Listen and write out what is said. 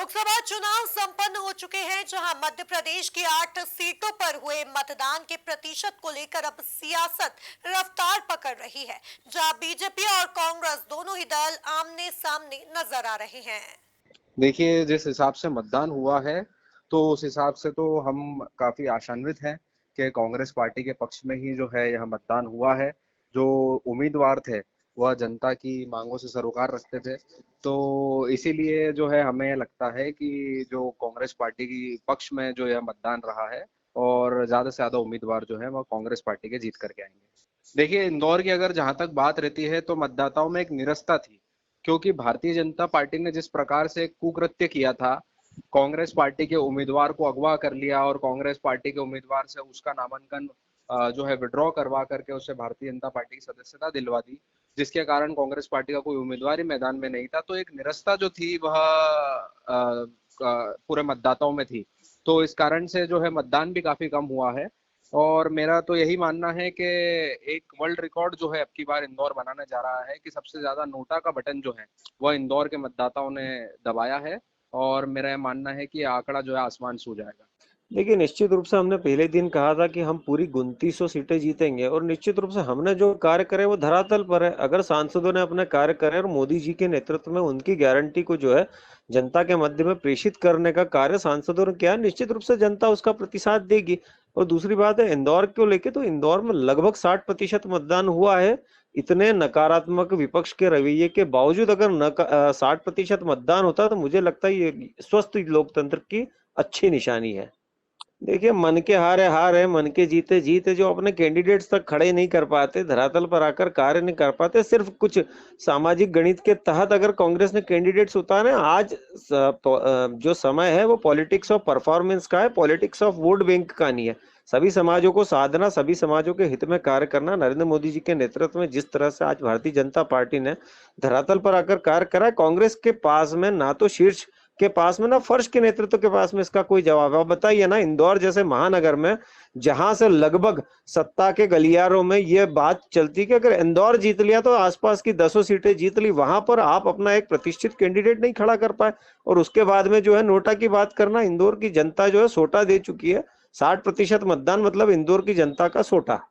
लोकसभा चुनाव संपन्न हो चुके हैं, जहां मध्य प्रदेश की 8 सीटों पर हुए मतदान के प्रतिशत को लेकर अब सियासत रफ्तार पकड़ रही है, जहां बीजेपी और कांग्रेस दोनों ही दल आमने सामने नजर आ रहे हैं। देखिए, जिस हिसाब से मतदान हुआ है, तो उस हिसाब से तो हम काफ़ी आशान्वित हैं कि कांग्रेस पार्टी के पक्ष में ही जो है यह मतदान हुआ है। जो उम्मीदवार थे, वह जनता की मांगों से सरोकार रखते थे। तो इसीलिए जो है हमें लगता है कि जो कांग्रेस पार्टी की पक्ष में जो यह मतदान रहा है और ज़्यादा से ज़्यादा उम्मीदवार जो हैं वह कांग्रेस पार्टी के जीत कर के आएँगे। देखिए, इंदौर की अगर जहाँ तक बात रहती है तो मतदाताओं में एक निरस्ता थी। क्योंकि भारतीय जनता पार्टी ने जिस प्रकार से कुकृत्य किया था, कांग्रेस पार्टी के उम्मीदवार को अगवा कर लिया और कांग्रेस पार्टी के उम्मीदवार से उसका नामांकन जो है विड्रॉ करवा करके उससे भारतीय जनता पार्टी की सदस्यता दिलवा दी, जिसके कारण कांग्रेस पार्टी का कोई उम्मीदवार ही मैदान में नहीं था। तो एक निरस्ता जो थी वह पूरे मतदाताओं में थी। तो इस कारण से जो है मतदान भी काफी कम हुआ है। और मेरा तो यही मानना है कि एक वर्ल्ड रिकॉर्ड जो है अब की बार इंदौर बनाने जा रहा है कि सबसे ज्यादा नोटा का बटन जो है वह इंदौर के मतदाताओं ने दबाया है। और मेरा यह मानना है कि ये आंकड़ा जो है आसमान छू जाएगा। देखिए, निश्चित रूप से हमने पहले दिन कहा था कि हम पूरी 2900 सीटें जीतेंगे और निश्चित रूप से हमने जो कार्य करे वो धरातल पर है। अगर सांसदों ने अपने कार्य करे और मोदी जी के नेतृत्व में उनकी गारंटी को जो है जनता के मध्य में प्रेषित करने का कार्य सांसदों ने किया, निश्चित रूप से जनता उसका प्रतिसाद देगी। और दूसरी बात है इंदौर को लेके, तो इंदौर में लगभग 60% मतदान हुआ है। इतने नकारात्मक विपक्ष के रवैये के बावजूद अगर 60% मतदान होता तो मुझे लगता है ये स्वस्थ लोकतंत्र की अच्छी निशानी है। देखिए, मन के हारे है, मन के जीते जीत है। जो अपने कैंडिडेट्स तक खड़े नहीं कर पाते, धरातल पर आकर कार्य नहीं कर पाते, सिर्फ कुछ सामाजिक गणित के तहत अगर कांग्रेस ने कैंडिडेट्स उतारे, आज जो समय है वो पॉलिटिक्स ऑफ परफॉर्मेंस का है, पॉलिटिक्स ऑफ वोट बैंक का नहीं है। सभी समाजों को साधना, सभी समाजों के हित में कार्य करना। नरेंद्र मोदी जी के नेतृत्व में जिस तरह से आज भारतीय जनता पार्टी ने धरातल पर आकर कार्य करा है, कांग्रेस के पास में ना तो शीर्ष के पास में ना फर्श के नेतृत्व के पास में इसका कोई जवाब है। आप बताइए ना, इंदौर जैसे महानगर में जहां से लगभग सत्ता के गलियारों में ये बात चलती कि अगर इंदौर जीत लिया तो आसपास की 10 सीटें जीत ली, वहां पर आप अपना एक प्रतिष्ठित कैंडिडेट नहीं खड़ा कर पाए। और उसके बाद में जो है नोटा की बात करना, इंदौर की जनता जो है सोटा दे चुकी है। 60% मतदान मतलब इंदौर की जनता का सोटा।